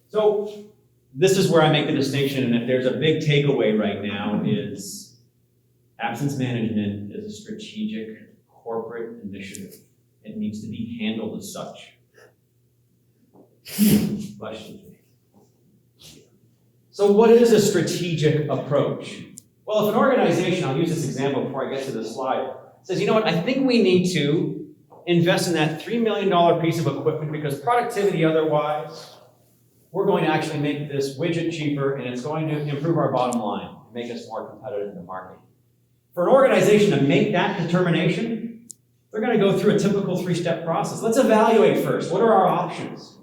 So this is where I make the distinction, and if there's a big takeaway right now is absence management is a strategic corporate initiative. It needs to be handled as such. So what is a strategic approach? Well, if an organization, I'll use this example before I get to this slide, says, you know what, I think we need to invest in that $3 million piece of equipment because productivity otherwise, we're going to actually make this widget cheaper and it's going to improve our bottom line and make us more competitive in the market. For an organization to make that determination, they're going to go through a typical 3-step process. Let's evaluate first. What are our options?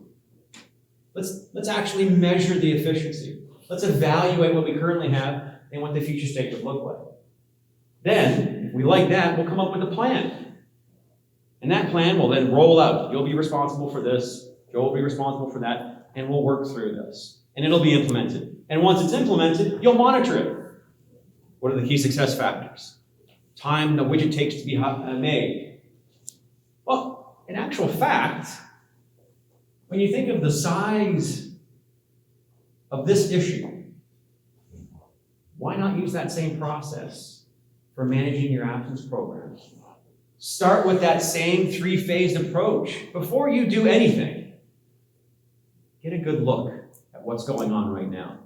Let's actually measure the efficiency. Let's evaluate what we currently have and what the future state would look like. Then, if we like that, we'll come up with a plan. And that plan will then roll out. You'll be responsible for this, Joe will be responsible for that, and we'll work through this. And it'll be implemented. And once it's implemented, you'll monitor it. What are the key success factors? Time the widget takes to be made. Well, in actual fact, when you think of the size of this issue, why not use that same process for managing your absence program? Start with that same 3-phased approach. Before you do anything, get a good look at what's going on right now.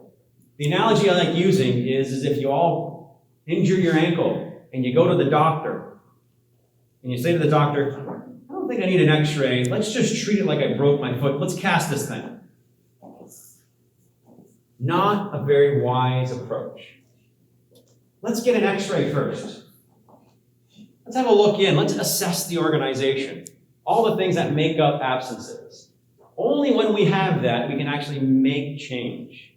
The analogy I like using is if you all injure your ankle and you go to the doctor and you say to the doctor, I don't think I need an x-ray. Let's just treat it like I broke my foot. Let's cast this thing. Not a very wise approach. Let's get an x-ray first. Let's have a look in. Let's assess the organization. All the things that make up absences. Only when we have that, we can actually make change.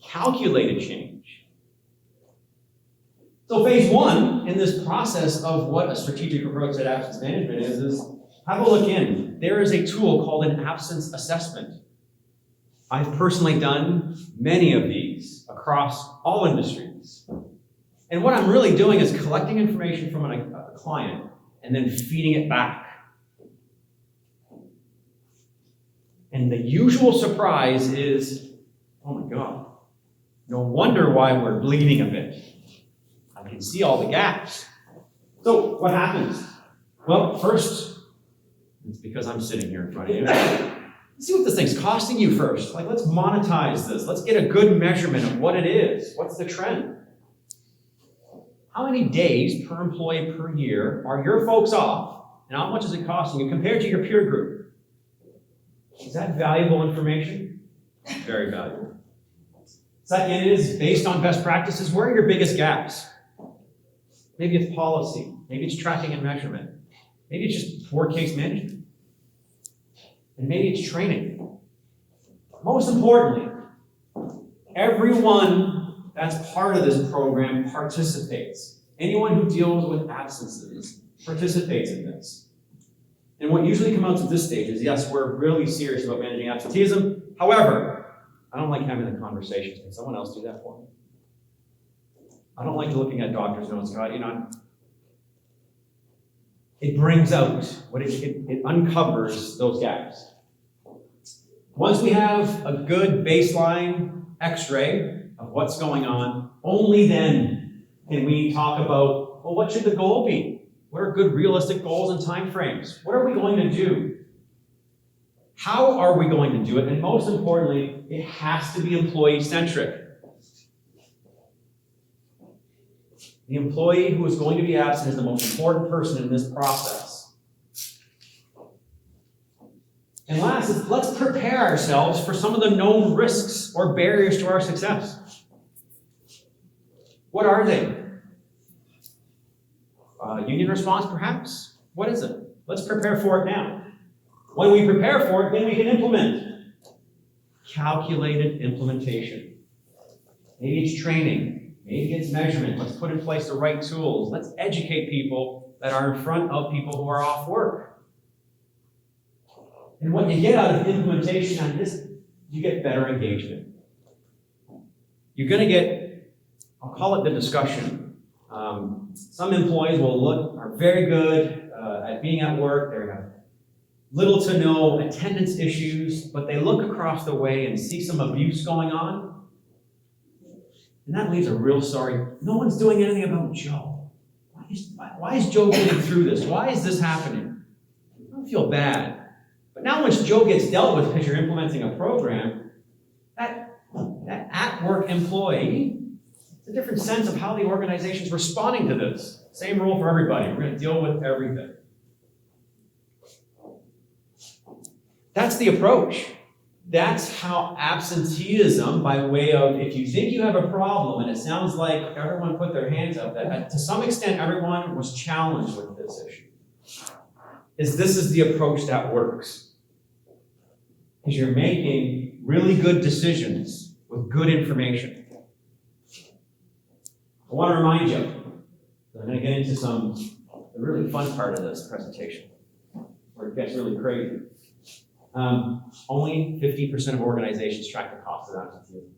Calculated change. So phase 1 in this process of what a strategic approach at absence management is have a look in. There is a tool called an absence assessment. I've personally done many of these across all industries. And what I'm really doing is collecting information from a client and then feeding it back. And the usual surprise is, oh my God, no wonder why we're bleeding a bit. I can see all the gaps. So what happens? Well, first, it's because I'm sitting here in front of you. Let's see what this thing's costing you first. Like, let's monetize this. Let's get a good measurement of what it is. What's the trend? How many days per employee per year are your folks off, and how much is it costing you compared to your peer group? Is that valuable information? Very valuable. Second is, based on best practices, where are your biggest gaps? Maybe it's policy. Maybe it's tracking and measurement. Maybe it's just poor case management. And maybe it's training. Most importantly, everyone that's part of this program participates. Anyone who deals with absences participates in this. And what usually comes out at this stage is, yes, we're really serious about managing absenteeism. However, I don't like having the conversations. Can someone else do that for me? I don't like looking at doctors' notes. It brings out, it uncovers those gaps. Once we have a good baseline x-ray of what's going on, only then can we talk about, well, what should the goal be? What are good realistic goals and timeframes? What are we going to do? How are we going to do it? And most importantly, it has to be employee-centric. The employee who is going to be absent is the most important person in this process. And last is, let's prepare ourselves for some of the known risks or barriers to our success. What are they? Union response, perhaps? What is it? Let's prepare for it now. When we prepare for it, then we can implement. Calculated implementation. Maybe it's training. Maybe it's measurement. Let's put in place the right tools. Let's educate people that are in front of people who are off work. And what you get out of implementation on this, you get better engagement. You're going to get, I'll call it the discussion. Some employees are very good at being at work. little to no attendance issues, but they look across the way and see some abuse going on, and that leaves a real sorry. No one's doing anything about Joe. Why is Joe getting through this? Why is this happening? I don't feel bad. But now once Joe gets dealt with because you're implementing a program, that at-work employee, it's a different sense of how the organization's responding to this. Same rule for everybody. We're going to deal with everything. That's the approach. That's how absenteeism, by way of, if you think you have a problem, and it sounds like everyone put their hands up, that to some extent everyone was challenged with this issue, this is the approach that works. Because you're making really good decisions with good information. I want to remind you, I'm going to get into the really fun part of this presentation, where it gets really crazy. Only 50% of organizations track the cost of absenteeism.